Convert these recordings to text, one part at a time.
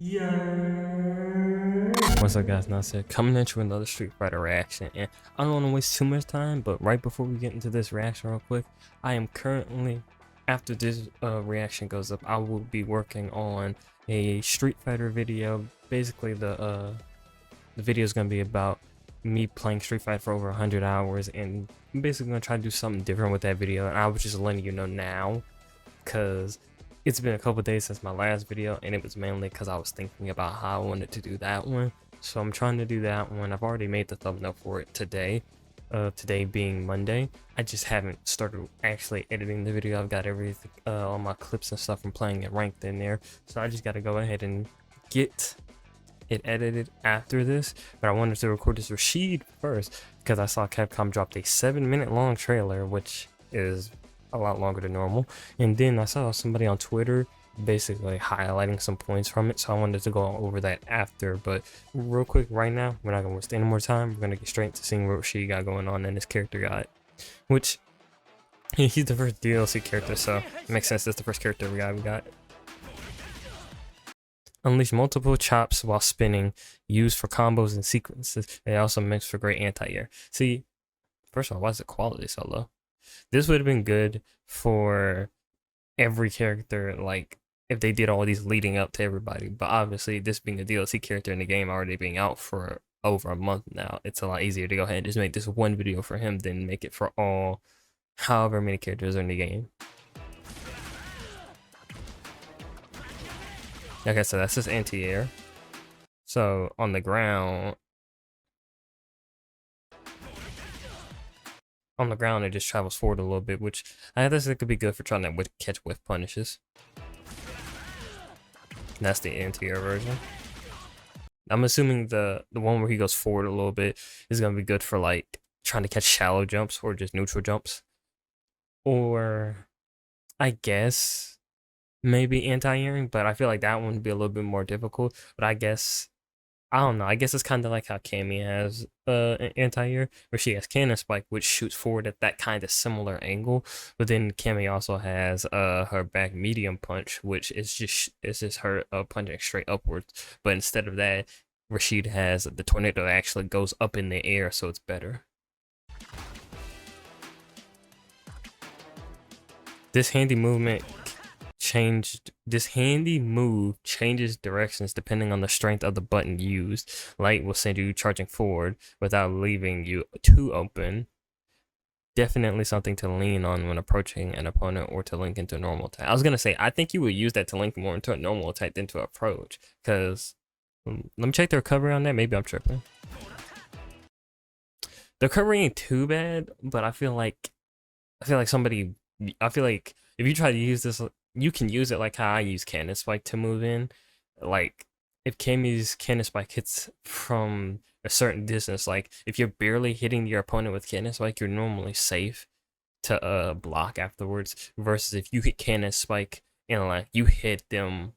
Yeah. What's up, guys? Nasir coming at you with another Street Fighter reaction, and I don't want to waste too much time, but right before we get into this reaction real quick, I am currently, after this reaction goes up, I will be working on a Street Fighter video. Basically, the video is going to be about me playing Street Fighter for over 100 hours, and I'm basically going to try to do something different with that video, and I was just letting you know now, because it's been a couple days since my last video, and it was mainly because I was thinking about how I wanted to do that one. So I'm trying to do that one. I've already made the thumbnail for it today. Today being Monday. I just haven't started actually editing the video. I've got everything, all my clips and stuff from playing it ranked in there. So I just got to go ahead and get it edited after this. But I wanted to record this Rashid first because I saw Capcom dropped a 7-minute long trailer, which is a lot longer than normal. And then I saw somebody on Twitter basically highlighting some points from it, so I wanted to go over that after. But real quick, right now, we're not gonna waste any more time. We're gonna get straight into seeing what she got going on in this character guide, which he's the first DLC character, so it makes sense. That's the first character we got. Unleash multiple chops while spinning, used for combos and sequences. They also makes for great anti-air. See, first of all, why is the quality so low? This would have been good for every character, like if they did all these leading up to everybody. But obviously, this being a DLC character in the game already being out for over a month now, it's a lot easier to go ahead and just make this one video for him than make it for all however many characters are in the game. Okay, so that's just anti-air. So on the ground, it just travels forward a little bit, which I guess it could be good for trying to catch whiff punishes. That's the anti-air version. I'm assuming the one where he goes forward a little bit is gonna be good for like trying to catch shallow jumps or just neutral jumps. Or I guess maybe anti-airing, but I feel like that one would be a little bit more difficult. But I guess I don't know. I guess it's kind of like how Cammy has an anti-air, where she has Cannon Spike, which shoots forward at that kind of similar angle. But then Cammy also has her back medium punch, which is just her punching straight upwards. But instead of that, Rashid has the tornado that actually goes up in the air, so it's better. This handy movement changes directions depending on the strength of the button used. Light will send you charging forward without leaving you too open. Definitely something to lean on when approaching an opponent or to link into normal attack. I was gonna say, I think you would use that to link more into a normal attack than to approach, because let me check the recovery on that. Maybe I'm tripping. The recovery ain't too bad, but I feel like if you try to use this, you can use it like how I use Cannon Spike to move in. Like, if Cammy's Cannon Spike hits from a certain distance, like, if you're barely hitting your opponent with Cannon Spike, you're normally safe to block afterwards. Versus if you hit Cannon Spike and, like, you hit them,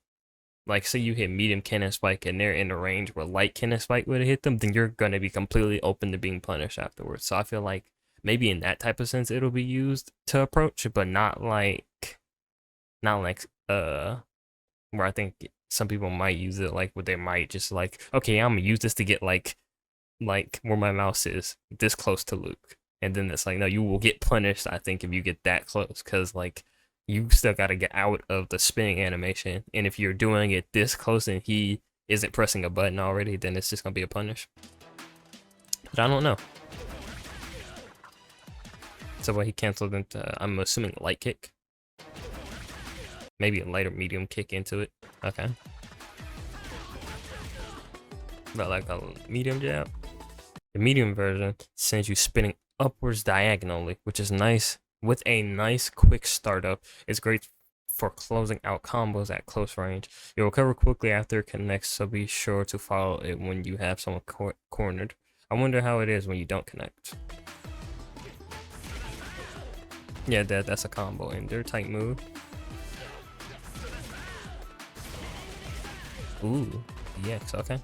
like, say you hit medium Cannon Spike and they're in the range where light Cannon Spike would have hit them, then you're going to be completely open to being punished afterwards. So I feel like maybe in that type of sense it'll be used to approach, but not like where I think some people might use it, like where they might just like, okay, I'm gonna use this to get like where my mouse is this close to Luke, and then it's like, no, you will get punished, I think, if you get that close, because like you still got to get out of the spinning animation, and if you're doing it this close and he isn't pressing a button already, then it's just gonna be a punish. But I don't know. So what, he canceled into, I'm assuming, light kick. Maybe a light or medium kick into it. Okay. About like a medium jab. The medium version sends you spinning upwards diagonally, which is nice. With a nice quick startup, it's great for closing out combos at close range. You'll recover quickly after it connects, so be sure to follow it when you have someone cornered. I wonder how it is when you don't connect. Yeah, that's a combo ender type move. Ooh, EX, okay.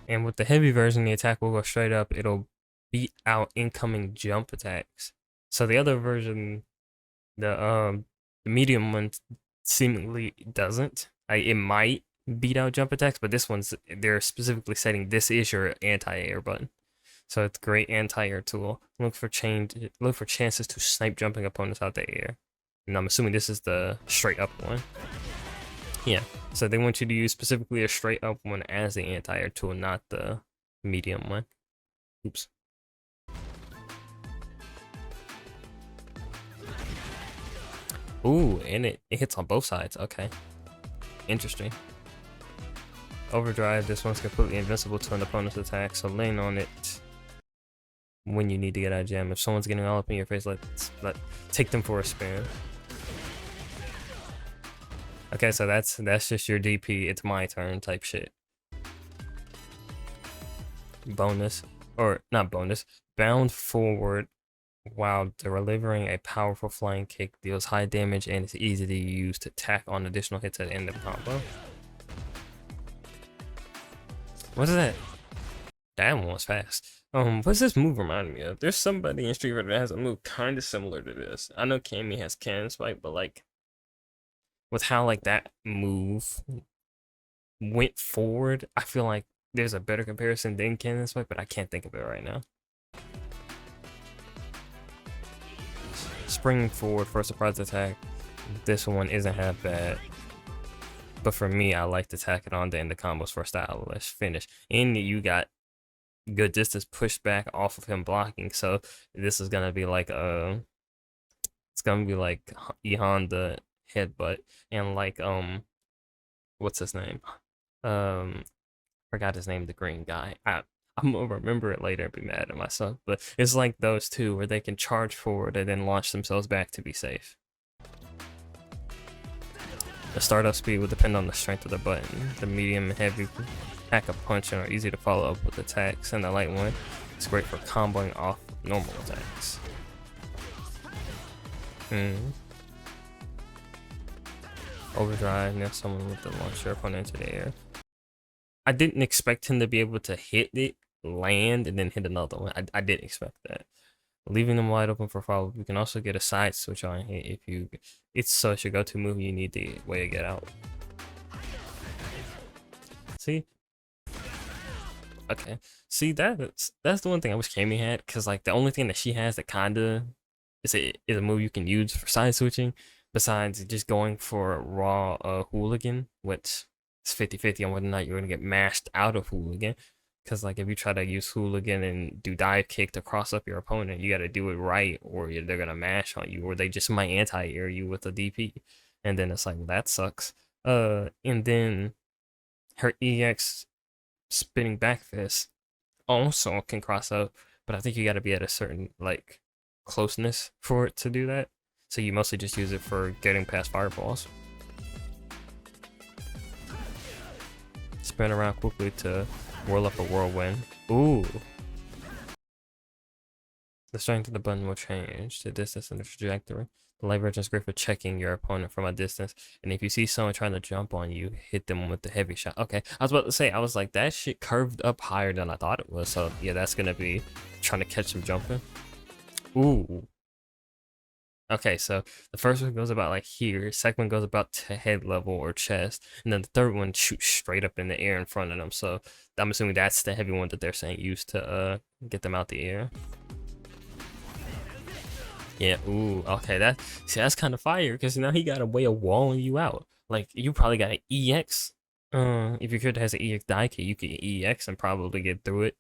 And with the heavy version, the attack will go straight up. It'll beat out incoming jump attacks. So the other version, the medium one, seemingly doesn't. It might beat out jump attacks, but this one's, they're specifically setting this is your anti-air button. So it's a great anti-air tool. Look for chances to snipe jumping opponents out the air. And I'm assuming this is the straight up one. Yeah, so they want you to use specifically a straight up one as the anti-air tool, not the medium one. Oops. Ooh, and it hits on both sides. Okay. Interesting. Overdrive, this one's completely invincible to an opponent's attack, so lean on it when you need to get out of jam. If someone's getting all up in your face, take them for a spin. Okay, so that's just your DP, it's my turn type shit. Bonus, or not bonus, bound forward while delivering a powerful flying kick, deals high damage and is easy to use to tack on additional hits at the end of the combo. What is that? That one was fast. What's this move remind me of? There's somebody in Street Fighter that has a move kind of similar to this. I know Cammy has cannon spike, but like with how like that move went forward, I feel like there's a better comparison than cannon spike, but I can't think of it right now. Springing forward for a surprise attack. This one isn't half bad. But for me, I like to tack it on to end the combos for a stylish finish. And you got good distance pushed back off of him blocking. So this is gonna be like it's gonna be like E Honda headbutt and like what's his name? Forgot his name, the green guy. I'm gonna remember it later and be mad at myself. But it's like those two where they can charge forward and then launch themselves back to be safe. The startup speed will depend on the strength of the button. The medium and heavy pack a punch and are easy to follow up with attacks, and the light one is great for comboing off normal attacks. Overdrive, now someone with the launch your opponent into the air. I didn't expect him to be able to hit it, land, and then hit another one. I didn't expect that. Leaving them wide open for follow. You can also get a side switch on hit if you. It's such a go-to move. You need the way to get out. See. Okay. See that's the one thing I wish Cammy had, because like the only thing that she has that kinda is a move you can use for side switching, besides just going for raw hooligan, which is 50-50 on whether or not you're gonna get mashed out of hooligan. Because like if you try to use hooligan and do dive kick to cross up your opponent, you got to do it right, or they're gonna mash on you, or they just might anti-air you with a DP, and then it's like, well, that sucks. And then her EX spinning back fist also can cross up, but I think you got to be at a certain like closeness for it to do that. So you mostly just use it for getting past fireballs. Spin around quickly to whirl up a whirlwind. Ooh. The strength of the button will change, the distance and the trajectory. The light version is great for checking your opponent from a distance. And if you see someone trying to jump on you, hit them with the heavy shot. Okay, I was about to say, I was like, that shit curved up higher than I thought it was. So yeah, that's gonna be trying to catch them jumping. Ooh. Okay, so the first one goes about like here, second one goes about to head level or chest, and then the third one shoots straight up in the air in front of them. So I'm assuming that's the heavy one that they're saying used to get them out the air. Yeah, ooh, okay, that's kind of fire, because now he got a way of walling you out. Like, you probably got an EX. If your character has an EX die kit, you can EX and probably get through it.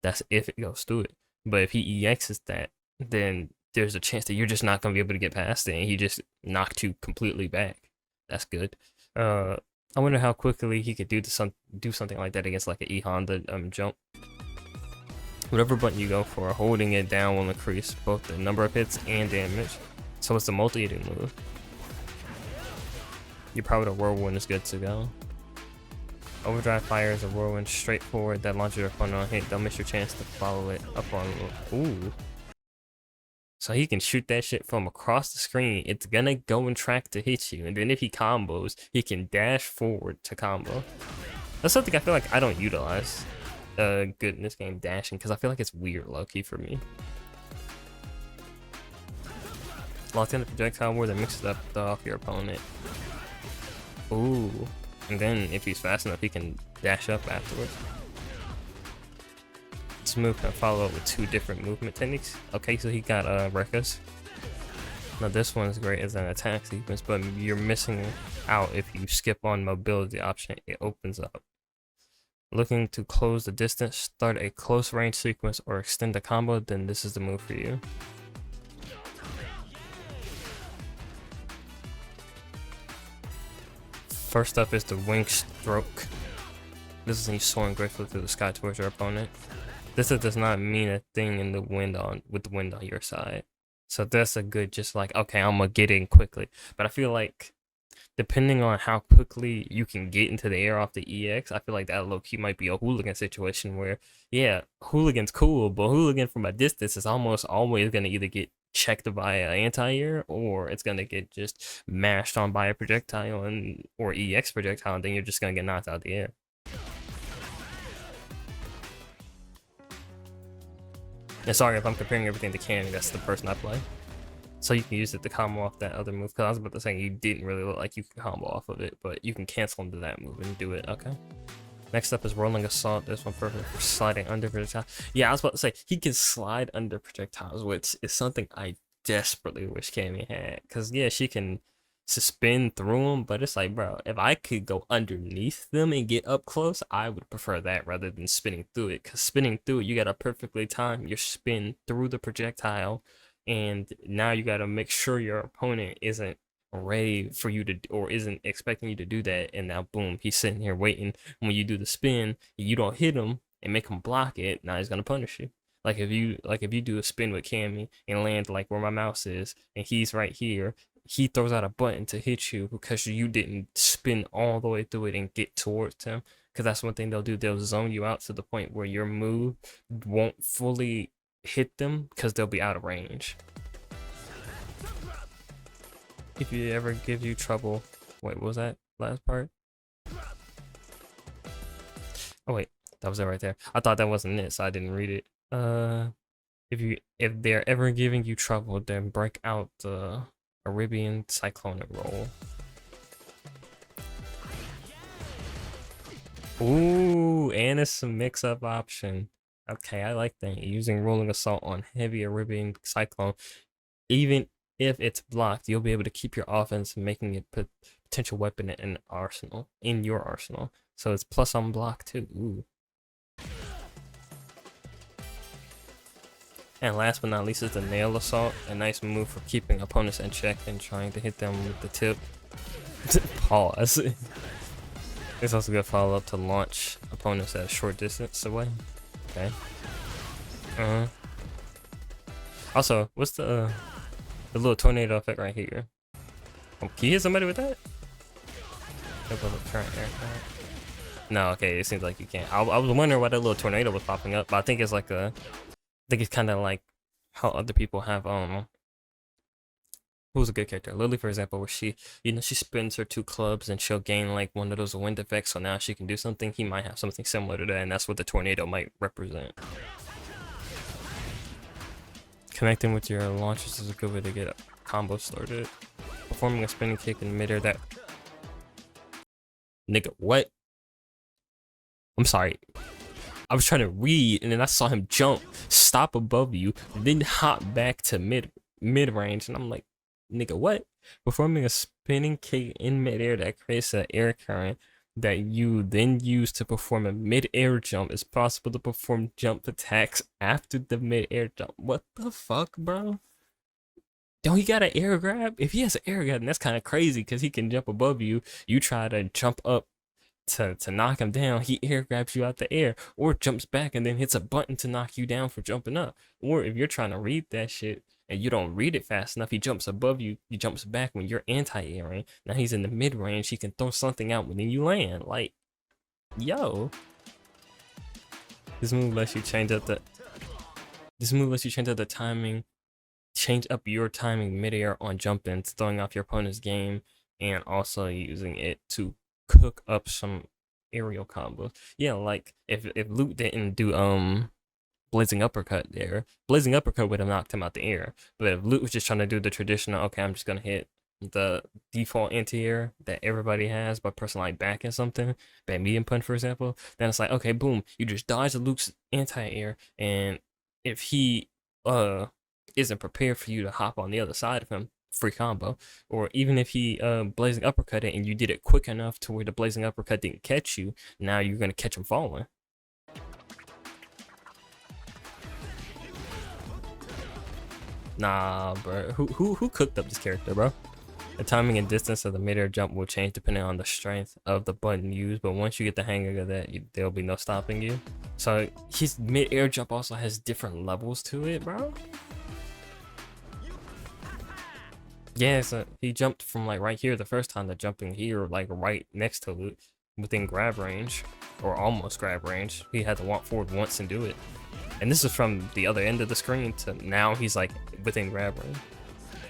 That's if it goes through it. But if he EXs that, then there's a chance that you're just not gonna be able to get past it, and he just knocked you completely back. That's good. I wonder how quickly he could do something like that against like an E Honda jump. Whatever button you go for, holding it down will increase both the number of hits and damage. So it's a multi-hitting move. Your power to whirlwind is good to go. Overdrive fires a whirlwind straight forward that launches your opponent on hit. Don't miss your chance to follow it up on. Ooh. So he can shoot that shit from across the screen. It's gonna go and track to hit you. And then if he combos, he can dash forward to combo. That's something I feel like I don't utilize good in this game, dashing, because I feel like it's weird low-key for me. Locked in the projectile where that mixes up off your opponent. Ooh. And then if he's fast enough, he can dash up afterwards. This move can follow up with 2 different movement techniques. Okay, so he got Rekkas. Now this one is great as an attack sequence, but you're missing out if you skip on mobility option. It opens up. Looking to close the distance, start a close range sequence, or extend the combo, then this is the move for you. First up is the wing stroke. This is when you soaring gracefully through the sky towards your opponent. This does not mean a thing in the wind with the wind on your side. So that's a good, just like, okay, I'm gonna get in quickly. But I feel like depending on how quickly you can get into the air off the EX, I feel like that low-key might be a hooligan situation where, yeah, hooligan's cool, but hooligan from a distance is almost always gonna either get checked by an anti-air, or it's gonna get just mashed on by a projectile or EX projectile, and then you're just gonna get knocked out of the air. And sorry if I'm comparing everything to Cammy, that's the person I play. So you can use it to combo off that other move, because I was about to say you didn't really look like you could combo off of it, but you can cancel into that move and do it, okay? Next up is Rolling Assault. This one perfect for sliding under projectiles. Yeah, I was about to say, he can slide under projectiles, which is something I desperately wish Cammy had. Because, yeah, she can suspend through them, but it's like, bro, if I could go underneath them and get up close, I would prefer that rather than spinning through it. Because spinning through it, you gotta perfectly time your spin through the projectile, and now you gotta make sure your opponent isn't ready for you to, or isn't expecting you to do that, and now boom, he's sitting here waiting. When you do the spin, you don't hit him and make him block it, now he's gonna punish you. Like if you do a spin with Cammy and land like where my mouse is, and he's right here, he throws out a button to hit you because you didn't spin all the way through it and get towards him. Because that's one thing they'll do, they'll zone you out to the point where your move won't fully hit them because they'll be out of range. If you ever give you trouble, wait, what was that last part? Oh wait, that was it right there. I thought that wasn't it, so I didn't read it. If they're ever giving you trouble, then break out the Arabian Cyclonic roll. Ooh, and it's a mix-up option. Okay, I like that. Using Rolling Assault on heavy Arabian Cyclone, even if it's blocked, you'll be able to keep your offense, making it potential weapon in your arsenal. So it's plus on block too. Ooh. And last but not least is the Nail Assault, a nice move for keeping opponents in check and trying to hit them with the tip. Pause. It's also good follow up to launch opponents at a short distance away. Okay. Also, what's the little tornado effect right here? Oh, can you hit somebody with that? No, okay, it seems like you can't. I was wondering why that little tornado was popping up, but I think it's like I think it's kind of like how other people have who's a good character, Lily for example, where she spins her 2 clubs and she'll gain like one of those wind effects, so now she can do something. He might have something similar to that, and that's what the tornado might represent. Connecting with your launchers is a good way to get a combo started. Performing a spinning kick in midair that... Nigga, what? I'm sorry. I was trying to read, and then I saw him jump, stop above you, then hop back to mid range, and I'm like, nigga, what? Performing a spinning kick in midair that creates an air current that you then use to perform a mid-air jump. It's possible to perform jump attacks after the mid-air jump. What the fuck, bro? Don't he got an air grab? If he has an air grab, then that's kind of crazy because he can jump above you. You try to jump up to knock him down, he air grabs you out the air, or jumps back and then hits a button to knock you down for jumping up. Or if you're trying to read that shit and you don't read it fast enough, he jumps above you, he jumps back when you're anti-airing. Now he's in the mid-range, he can throw something out when you land. Like, yo. This move lets you change up the timing, change up your timing mid-air on jump-ins, throwing off your opponent's game, and also using it to cook up some aerial combos. Yeah, like if Luke didn't do Blazing Uppercut there, Blazing Uppercut would have knocked him out the air. But if Luke was just trying to do the traditional, okay, I'm just gonna hit the default anti-air that everybody has by pressing like back and something, bad medium punch for example, then it's like, okay, boom, you just dodge the Luke's anti-air, and if he isn't prepared for you to hop on the other side of him, free combo. Or even if he blazing uppercut it and you did it quick enough to where the blazing uppercut didn't catch you, now you're gonna catch him falling. Nah, bro. Who cooked up this character, bro? The timing and distance of the mid-air jump will change depending on the strength of the button used, but once you get the hang of that, there'll be no stopping you. So his mid-air jump also has different levels to it, bro. Yeah, so he jumped from like right here the first time to jumping here, like right next to Luke, within grab range, or almost grab range. He had to walk forward once and do it. And this is from the other end of the screen to now he's like within grab range.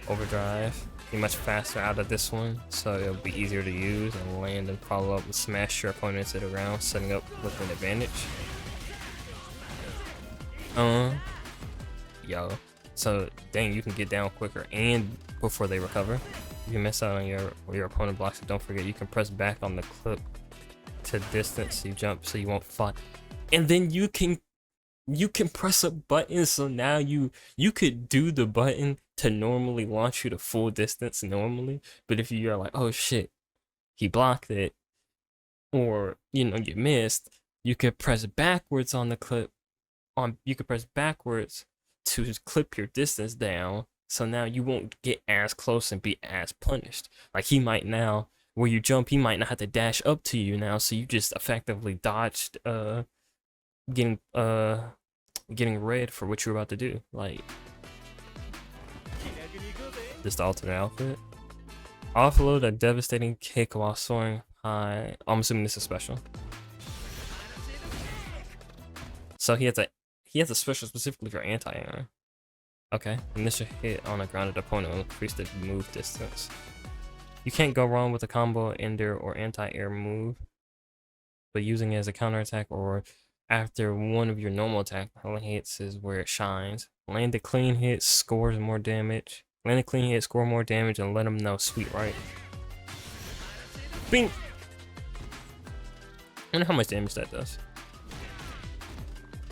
Overdrive, be much faster out of this one, so it'll be easier to use and land and follow up and smash your opponent to the ground, setting up with an advantage. Yo. So dang, you can get down quicker and before they recover. If you miss out on your opponent blocks it, don't forget you can press back on the clip to distance you jump so you won't fall. And then you can press a button, so now you could do the button to normally launch you to full distance normally, but if you're like, oh shit, he blocked it, or you know, you missed, you could press backwards on the clip you could press backwards to clip your distance down, so now you won't get as close and be as punished. Like he might now, where you jump, he might not have to dash up to you now, so you just effectively dodged getting red for what you're about to do. Like just the alternate outfit. Offload a devastating kick while soaring high. I'm assuming this is special. So he has a special specifically for anti-air. Okay, initial hit on a grounded opponent will increase the move distance. You can't go wrong with a combo, ender, or anti-air move, but using it as a counterattack or after one of your normal attack hits is where it shines. Land a clean hit, scores more damage. Land a clean hit, score more damage, and let them know. Sweet, right? Bing! I wonder how much damage that does.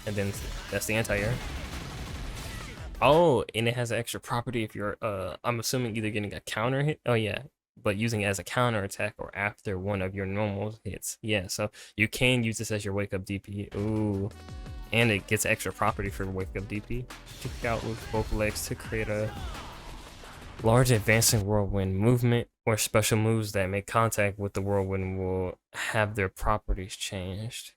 And then that's the anti-air. Oh, and it has an extra property if you're I'm assuming either getting a counter hit. Oh yeah, but using it as a counter attack or after one of your normal hits. Yeah, so you can use this as your wake up DP. Ooh. And it gets extra property for wake up DP. Kick out with both legs to create a large advancing whirlwind. Movement or special moves that make contact with the whirlwind will have their properties changed.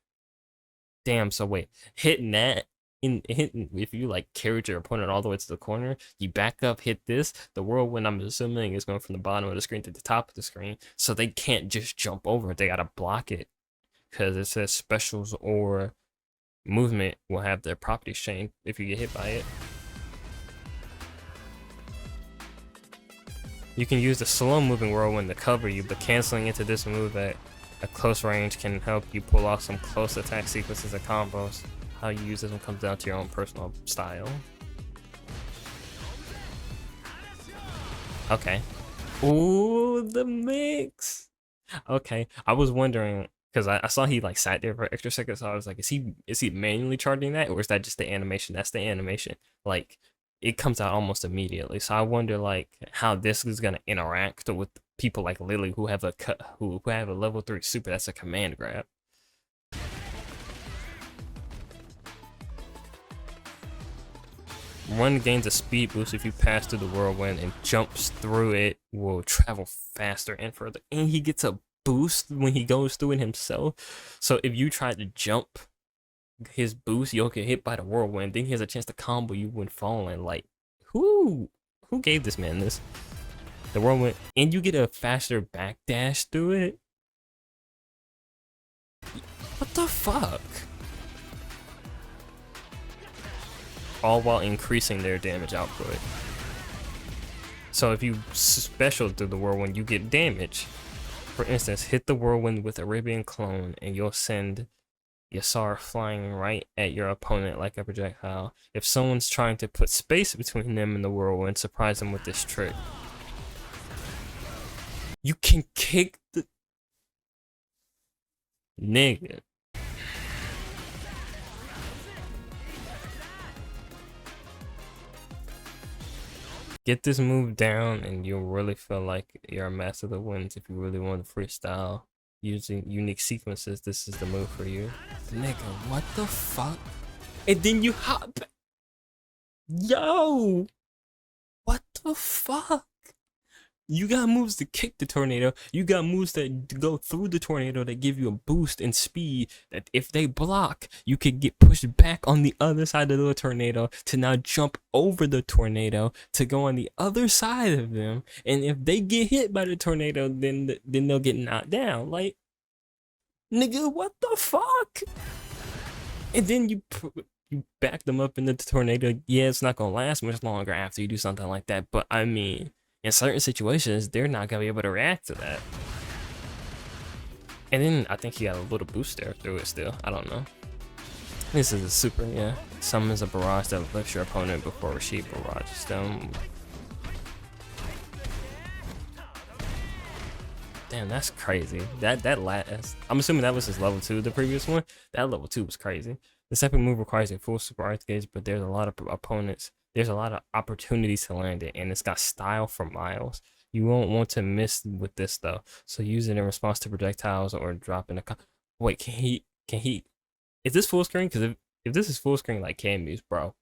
Damn, so wait, hitting that, if you like carried your opponent all the way to the corner, you back up, hit this, the whirlwind I'm assuming is going from the bottom of the screen to the top of the screen, so they can't just jump over it, they gotta block it, because it says specials or movement will have their properties changed if you get hit by it. You can use the slow moving whirlwind to cover you, but canceling into this move at a close range can help you pull off some close attack sequences and combos. How you use this one comes down to your own personal style. Okay. Ooh, the mix. Okay, I was wondering because I saw he like sat there for extra seconds, so I was like, is he manually charting that, or is that just the animation? That's the animation. Like it comes out almost immediately. So I wonder like how this is gonna interact with people like Lily who have a who have a level 3 super that's a command grab. One gains a speed boost if you pass through the whirlwind, and jumps through it will travel faster and further. And he gets a boost when he goes through it himself. So if you try to jump his boost, you'll get hit by the whirlwind. Then he has a chance to combo you when falling. Like, who gave this man this? The whirlwind, and you get a faster backdash through it. What the fuck? All while increasing their damage output. So if you special through the whirlwind, you get damage. For instance, hit the whirlwind with Arabian Clone, and you'll send Yasar flying right at your opponent like a projectile. If someone's trying to put space between them and the whirlwind, surprise them with this trick. You can kick the nigga. Get this move down and you'll really feel like you're a master of the winds. If you really want to freestyle using unique sequences, this is the move for you. Nigga, what the fuck? And then you hop. Yo! What the fuck? You got moves to kick the tornado. You got moves that go through the tornado that give you a boost in speed. That if they block, you could get pushed back on the other side of the tornado to now jump over the tornado to go on the other side of them. And if they get hit by the tornado, then they'll get knocked down. Like, nigga, what the fuck? And then you back them up into the tornado. Yeah, it's not gonna last much longer after you do something like that. But I mean, in certain situations, they're not gonna be able to react to that. And then I think he got a little boost there through it still. I don't know. This is a super, yeah. Summons a barrage that lifts your opponent before Rashid barrages them. Damn, that's crazy. That last, I'm assuming that was his level 2, the previous one. That level 2 was crazy. The second move requires a full super arts gauge, but there's a lot of opponents. There's a lot of opportunities to land it, and it's got style for miles. You won't want to miss with this though. So use it in response to projectiles or drop in a. Wait, can he? Is this full screen? Because if this is full screen like Camus, bro.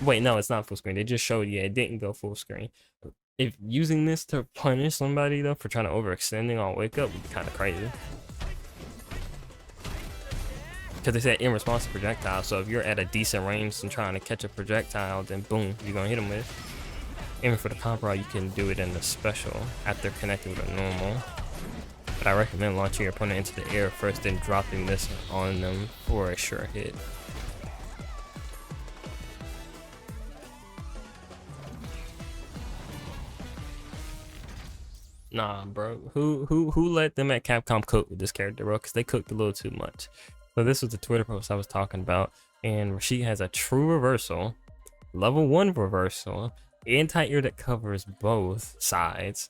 Wait, no, it's not full screen. They just showed, yeah, it didn't go full screen. If using this to punish somebody though for trying to overextending on wake up would be kind of crazy. Because they said in response to projectile, so if you're at a decent range and trying to catch a projectile, then boom, you're gonna hit them with it. Aiming for the combo, you can do it in the special after connecting with a normal. But I recommend launching your opponent into the air first, then dropping this on them for a sure hit. Nah, bro. Who let them at Capcom cook with this character, bro? Because they cooked a little too much. So this was the Twitter post I was talking about, and Rashid has a true reversal, level 1 reversal, anti-air that covers both sides.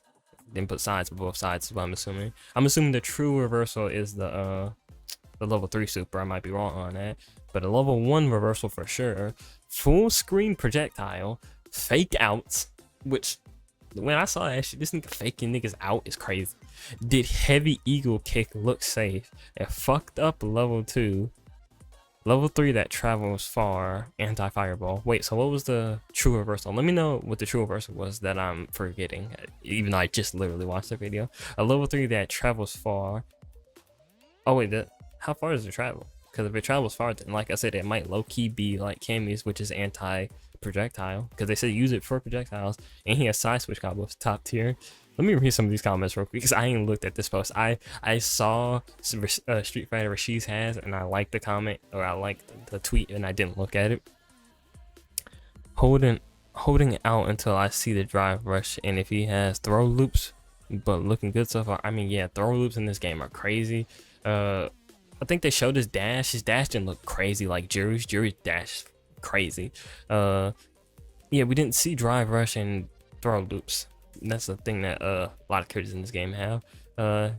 Didn't put sides for both sides, is what I'm assuming. I'm assuming the true reversal is the level 3 super. I might be wrong on that, but a level 1 reversal for sure. Full screen projectile, fake outs, which when I saw that shit, this nigga faking niggas out is crazy. Did heavy eagle kick look safe? It fucked up level 2. Level 3 that travels far, anti-fireball. Wait, so what was the true reversal? Let me know what the true reversal was that I'm forgetting, even though I just literally watched the video. A level 3 that travels far. Oh wait, how far does it travel? Because if it travels far, then like I said, it might low-key be like Camus, which is anti-projectile. Because they said use it for projectiles, and he has side switch combos, top tier. Let me read some of these comments real quick because I ain't looked at this post. I saw some Street Fighter Rashid has, and I liked the comment, or I liked the tweet, and I didn't look at it. Holding out until I see the drive rush, and if he has throw loops, but looking good so far. I mean, yeah, throw loops in this game are crazy. I think they showed his dash. His dash didn't look crazy like Jury's. Jury's dash crazy. Yeah, we didn't see drive rush and throw loops. That's the thing that a lot of characters in this game have.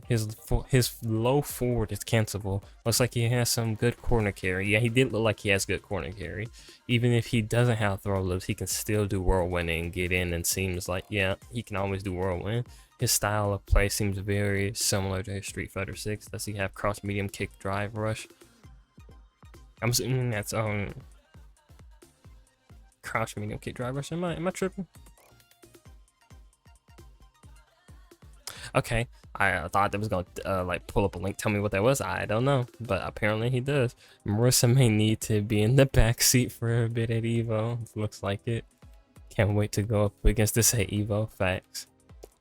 His low forward is cancelable. Looks like he has some good corner carry. Yeah, he did look like he has good corner carry. Even if he doesn't have throw loops, he can still do whirlwind and get in, and seems like, yeah, he can always do whirlwind. His style of play seems very similar to his Street Fighter 6. Does he have cross medium kick drive rush? I'm assuming that's crouch medium kick drive rush. Am I tripping? Okay, I thought that was gonna like pull up a link, tell me what that was. I don't know, but apparently he does. Marissa may need to be in the back seat for a bit at Evo. Looks like it. Can't wait to go up against this at Evo. Facts.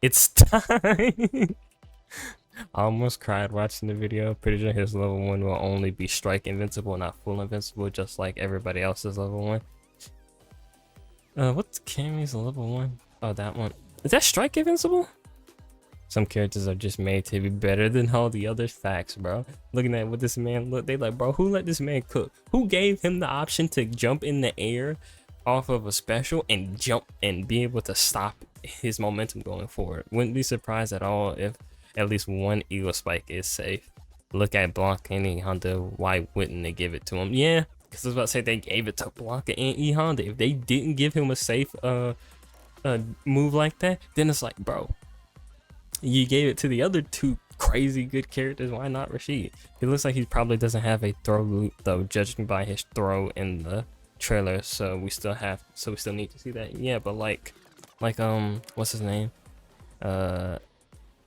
It's time. I almost cried watching the video. Pretty sure his level 1 will only be strike invincible, not full invincible, just like everybody else's level 1. What's Cammy's level 1? Oh, that one. Is that strike invincible? Some characters are just made to be better than all the other. Facts, bro. Looking at what this man look, they like, bro, who let this man cook? Who gave him the option to jump in the air off of a special and jump and be able to stop his momentum going forward. Wouldn't be surprised at all if at least one Eagle Spike is safe. Look at Blanca and E Honda. Why wouldn't they give it to him? Yeah, because I was about to say they gave it to Blanca and E Honda. If they didn't give him a safe move like that, then it's like, bro, you gave it to the other two crazy good characters. Why not Rashid? It looks like he probably doesn't have a throw loop though, judging by his throw in the trailer. So we still need to see that. Yeah, but like what's his name?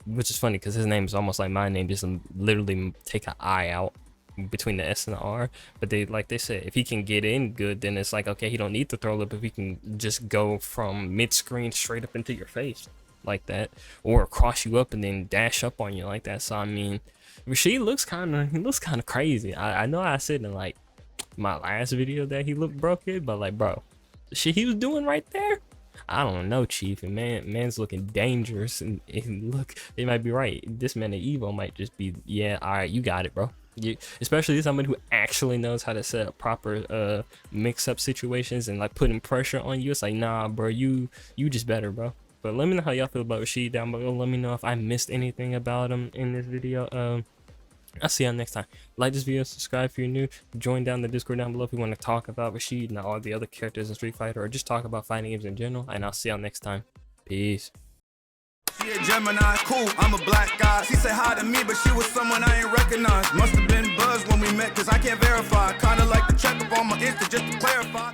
Which is funny because his name is almost like my name, just literally take an I out between the S and the R. But they said if he can get in good, then it's like, okay, he don't need to throw up if he can just go from mid screen straight up into your face like that, or cross you up and then dash up on you like that. So I mean, Rashid looks kind of crazy. I know I said in like my last video that he looked broken, but like, bro, the shit he was doing right there, I don't know, Chief. And man's looking dangerous. And look, they might be right. This man at Evo might just be, yeah, all right, you got it, bro. Especially somebody who actually knows how to set up proper mix-up situations and like putting pressure on you. It's like, nah, bro, you just better, bro. But let me know how y'all feel about Rashid down below. Let me know if I missed anything about him in this video. I'll see y'all next time. Like this video, subscribe if you're new, join down the Discord down below if you want to talk about Rashid and all the other characters in Street Fighter, or just talk about fighting games in general, and I'll see y'all next time. Peace. She a Gemini, cool, I'm a black guy. She said hi to me, but she was someone I ain't recognize. Must have been buzzed when we met, cause I can't verify. Kinda like to check up on my Insta just to clarify.